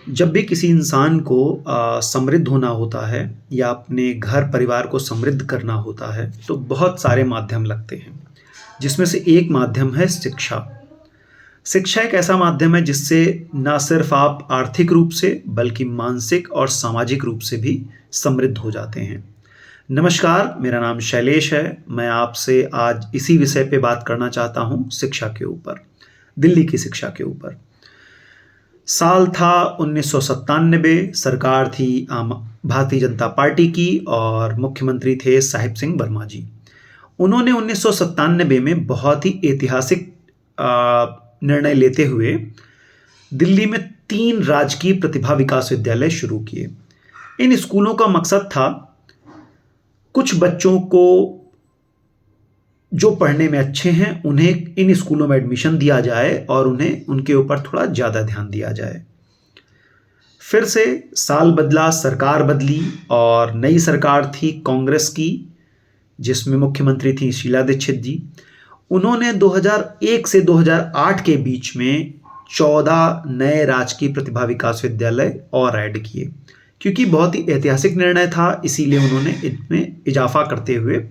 जब भी किसी इंसान को समृद्ध होना होता है या अपने घर परिवार को समृद्ध करना होता है तो बहुत सारे माध्यम लगते हैं जिसमें से एक माध्यम है शिक्षा। शिक्षा एक ऐसा माध्यम है जिससे ना सिर्फ आप आर्थिक रूप से बल्कि मानसिक और सामाजिक रूप से भी समृद्ध हो जाते हैं। नमस्कार, मेरा नाम शैलेश है। मैं आपसे आज इसी विषय पे बात करना चाहता हूँ, शिक्षा के ऊपर, दिल्ली की शिक्षा के ऊपर। साल था 1997। सरकार थी भारतीय जनता पार्टी की और मुख्यमंत्री थे साहिब सिंह वर्मा जी। उन्होंने 1997 में बहुत ही ऐतिहासिक निर्णय लेते हुए दिल्ली में 3 राजकीय प्रतिभा विकास विद्यालय शुरू किए। इन स्कूलों का मकसद था कुछ बच्चों को जो पढ़ने में अच्छे हैं उन्हें इन स्कूलों में एडमिशन दिया जाए और उन्हें उनके ऊपर थोड़ा ज़्यादा ध्यान दिया जाए। फिर से साल बदला, सरकार बदली और नई सरकार थी कांग्रेस की, जिसमें मुख्यमंत्री थी शीला दीक्षित जी। उन्होंने 2001 से 2008 के बीच में 14 नए राजकीय प्रतिभा विकास विद्यालय और ऐड किए। क्योंकि बहुत ही ऐतिहासिक निर्णय था, इसीलिए उन्होंने इसमें इजाफा करते हुए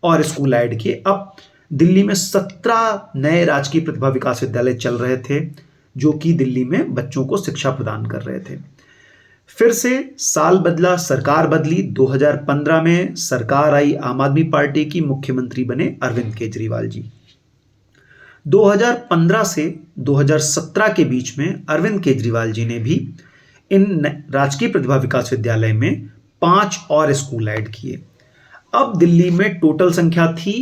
और स्कूल ऐड किए। अब दिल्ली में 17 नए राजकीय प्रतिभा विकास विद्यालय चल रहे थे जो कि दिल्ली में बच्चों को शिक्षा प्रदान कर रहे थे। फिर से साल बदला, सरकार बदली। 2015 में सरकार आई आम आदमी पार्टी की, मुख्यमंत्री बने अरविंद केजरीवाल जी। 2015 से 2017 के बीच में अरविंद केजरीवाल जी ने भी इन राजकीय प्रतिभा विकास विद्यालय में 5 और स्कूल ऐड किए। अब दिल्ली में टोटल संख्या थी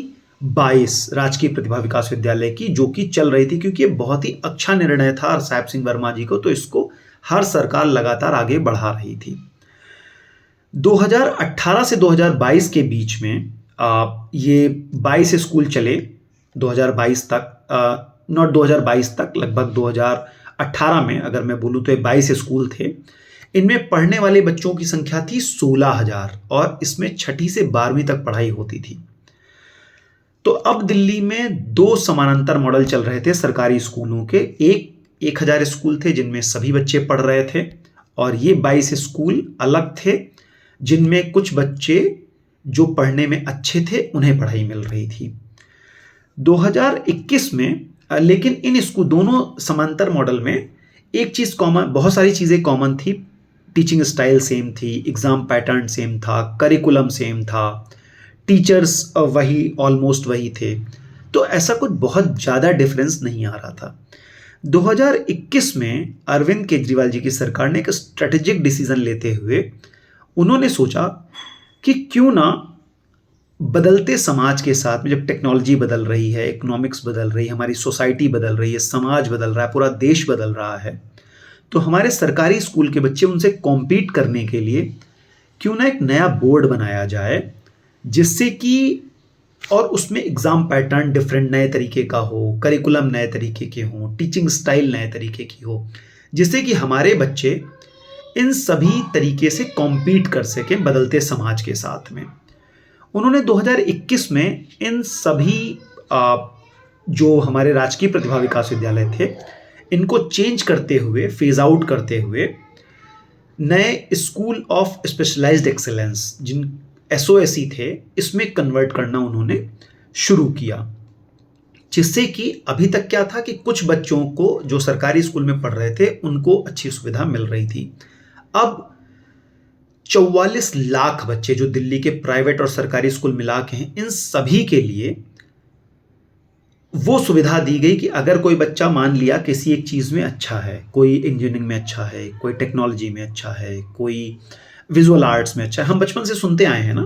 22 राजकीय प्रतिभा विकास विद्यालय की, जो कि चल रही थी। क्योंकि ये बहुत ही अच्छा निर्णय था साहिब सिंह वर्मा जी को, तो इसको हर सरकार लगातार आगे बढ़ा रही थी। 2018 से 2022 के बीच में ये 22 स्कूल चले। 2022 तक, नॉट 2022 तक, लगभग 2018 में अगर मैं बोलूँ तो ये 22 स्कूल थे। इनमें पढ़ने वाले बच्चों की संख्या थी 16,000 और इसमें 6ठी से 12वीं तक पढ़ाई होती थी। तो अब दिल्ली में 2 समानांतर मॉडल चल रहे थे सरकारी स्कूलों के। 1000 स्कूल थे जिनमें सभी बच्चे पढ़ रहे थे और ये 22 स्कूल अलग थे जिनमें कुछ बच्चे जो पढ़ने में अच्छे थे उन्हें पढ़ाई मिल रही थी। 2021 में लेकिन इन स्कूल दोनों समांतर मॉडल में एक चीज़ कॉमन, बहुत सारी चीज़ें कॉमन थी। टीचिंग स्टाइल सेम थी, एग्ज़ाम पैटर्न सेम था, करिकुलम सेम था, टीचर्स वही, ऑलमोस्ट वही थे। तो ऐसा कुछ बहुत ज़्यादा डिफरेंस नहीं आ रहा था। 2021 में अरविंद केजरीवाल जी की सरकार ने एक स्ट्रेटेजिक डिसीजन लेते हुए उन्होंने सोचा कि क्यों ना बदलते समाज के साथ में, जब टेक्नोलॉजी बदल रही है, इकोनॉमिक्स बदल रही है, हमारी सोसाइटी बदल रही है, समाज बदल रहा है, पूरा देश बदल रहा है, तो हमारे सरकारी स्कूल के बच्चे उनसे कॉम्पीट करने के लिए क्यों ना एक नया बोर्ड बनाया जाए जिससे कि, और उसमें एग्ज़ाम पैटर्न डिफरेंट नए तरीके का हो, करिकुलम नए तरीके के हों, टीचिंग स्टाइल नए तरीके की हो, जिससे कि हमारे बच्चे इन सभी तरीके से कॉम्पीट कर सकें बदलते समाज के साथ में। उन्होंने 2021 में इन सभी जो हमारे राजकीय प्रतिभा विकास विद्यालय थे इनको चेंज करते हुए, फेज आउट करते हुए, नए स्कूल ऑफ स्पेशलाइज्ड एक्सेलेंस, जिन SOSE थे, इसमें कन्वर्ट करना उन्होंने शुरू किया। जिससे कि अभी तक क्या था कि कुछ बच्चों को जो सरकारी स्कूल में पढ़ रहे थे उनको अच्छी सुविधा मिल रही थी। अब 44 लाख बच्चे जो दिल्ली के प्राइवेट और सरकारी स्कूल मिला के हैं, इन सभी के लिए वो सुविधा दी गई कि अगर कोई बच्चा मान लिया किसी एक चीज़ में अच्छा है, कोई इंजीनियरिंग में अच्छा है, कोई टेक्नोलॉजी में अच्छा है, कोई विजुअल आर्ट्स में अच्छा है। हम बचपन से सुनते आए हैं ना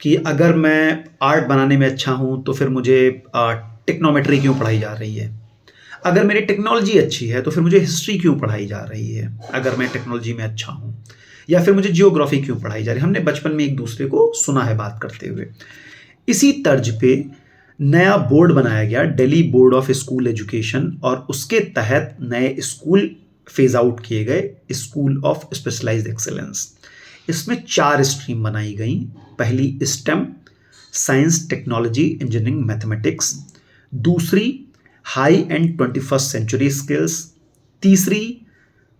कि अगर मैं आर्ट बनाने में अच्छा हूँ तो फिर मुझे टेक्नोमेट्री क्यों पढ़ाई जा रही है, अगर मेरी टेक्नोलॉजी अच्छी है तो फिर मुझे हिस्ट्री क्यों पढ़ाई जा रही है, अगर मैं टेक्नोलॉजी में अच्छा हूँ, या फिर मुझे जियोग्राफी क्यों पढ़ाई जा रही है। हमने बचपन में एक दूसरे को सुना है बात करते हुए। इसी तर्ज पे नया बोर्ड बनाया गया, Delhi board of school education, और उसके तहत नए स्कूल फेज आउट किए गए, स्कूल ऑफ स्पेशलाइज्ड एक्सेलेंस। इसमें 4 स्ट्रीम बनाई गई। पहली STEM, science, technology, engineering, mathematics. दूसरी AI and 21st century skills. तीसरी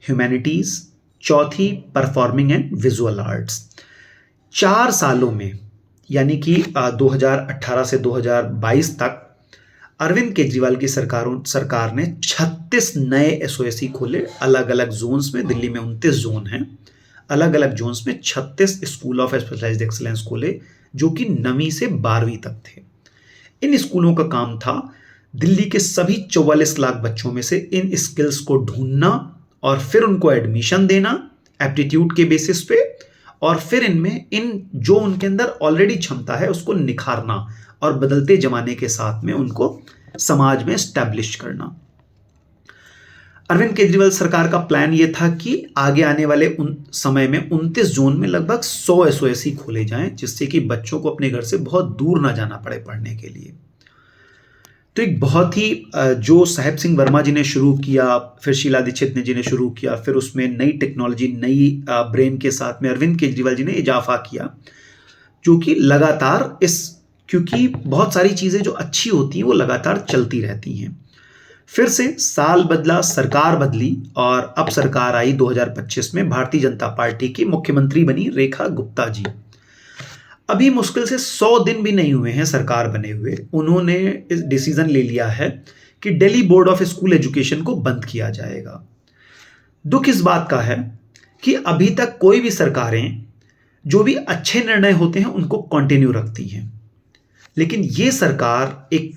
ह्यूमैनिटीज़, चौथी परफॉर्मिंग एंड विजुअल आर्ट्स। 4 सालों में यानी कि 2018 से 2022 तक अरविंद केजरीवाल की सरकार ने 36 नए एसओएसी खोले अलग अलग जोन्स में। दिल्ली में 29 जोन हैं, अलग अलग जोन्स में 36 स्कूल ऑफ स्पेशलाइज्ड एक्सीलेंस खोले जो कि 9वीं से 12वीं तक थे। इन स्कूलों का काम था दिल्ली के सभी 44 लाख बच्चों में से इन स्किल्स को ढूंढना और फिर उनको एडमिशन देना एप्टीट्यूड के बेसिस पे, और फिर इनमें जो उनके अंदर ऑलरेडी क्षमता है उसको निखारना और बदलते जमाने के साथ में उनको समाज में स्टैब्लिश करना। अरविंद केजरीवाल सरकार का प्लान यह था कि आगे आने वाले समय में 29 जोन में लगभग 100 एसओएसी खोले जाएं जिससे कि बच्चों को अपने घर से बहुत दूर ना जाना पड़े पढ़ने के लिए। तो एक बहुत ही जो साहेब सिंह वर्मा जी ने शुरू किया, फिर शीला दीक्षित जी ने शुरू किया, फिर उसमें नई टेक्नोलॉजी, नई ब्रेन के साथ में अरविंद केजरीवाल जी ने इजाफा किया, जो कि लगातार क्योंकि बहुत सारी चीज़ें जो अच्छी होती हैं वो लगातार चलती रहती हैं। फिर से साल बदला, सरकार बदली और अब सरकार आई 2025 में। भारतीय जनता पार्टी की मुख्यमंत्री बनी रेखा गुप्ता जी। अभी मुश्किल से 100 दिन भी नहीं हुए हैं सरकार बने हुए, उन्होंने इस डिसीजन ले लिया है कि Delhi board of school education को बंद किया जाएगा। दुख इस बात का है कि अभी तक कोई भी सरकारें जो भी अच्छे निर्णय होते हैं उनको कंटिन्यू रखती हैं, लेकिन ये सरकार एक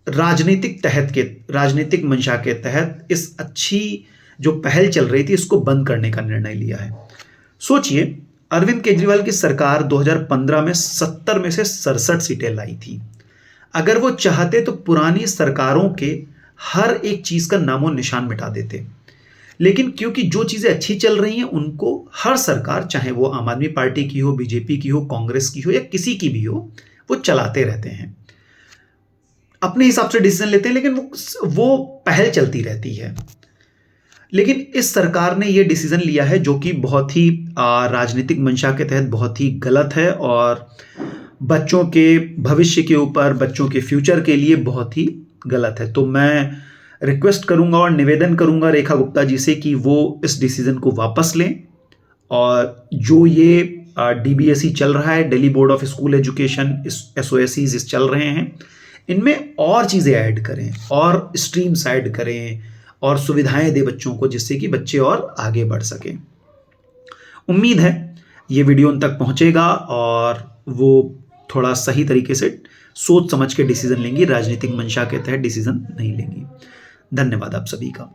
राजनीतिक मंशा के तहत इस अच्छी जो पहल चल रही थी इसको बंद करने का निर्णय लिया है। सोचिए, अरविंद केजरीवाल की सरकार 2015 में 70 में से 67 सीटें लाई थी। अगर वो चाहते तो पुरानी सरकारों के हर एक चीज का नामो निशान मिटा देते, लेकिन क्योंकि जो चीजें अच्छी चल रही हैं उनको हर सरकार, चाहे वो आम आदमी पार्टी की हो, बीजेपी की हो, कांग्रेस की हो या किसी की भी हो, वो चलाते रहते हैं, अपने हिसाब से डिसीजन लेते हैं, लेकिन वो पहल चलती रहती है। लेकिन इस सरकार ने ये डिसीजन लिया है जो कि बहुत ही राजनीतिक मंशा के तहत बहुत ही गलत है और बच्चों के भविष्य के ऊपर, बच्चों के फ्यूचर के लिए बहुत ही गलत है। तो मैं रिक्वेस्ट करूंगा और निवेदन करूंगा रेखा गुप्ता जी से कि वो इस डिसीजन को वापस लें और जो ये डीबीएसई चल रहा है, Delhi board of school education, एसओएसीज चल रहे हैं, इनमें और चीज़ें ऐड करें और स्ट्रीम्स ऐड करें और सुविधाएं दे बच्चों को, जिससे कि बच्चे और आगे बढ़ सकें। उम्मीद है ये वीडियो उन तक पहुंचेगा और वो थोड़ा सही तरीके से सोच समझ के डिसीजन लेंगी, राजनीतिक मंशा के तहत डिसीजन नहीं लेंगी। धन्यवाद आप सभी का।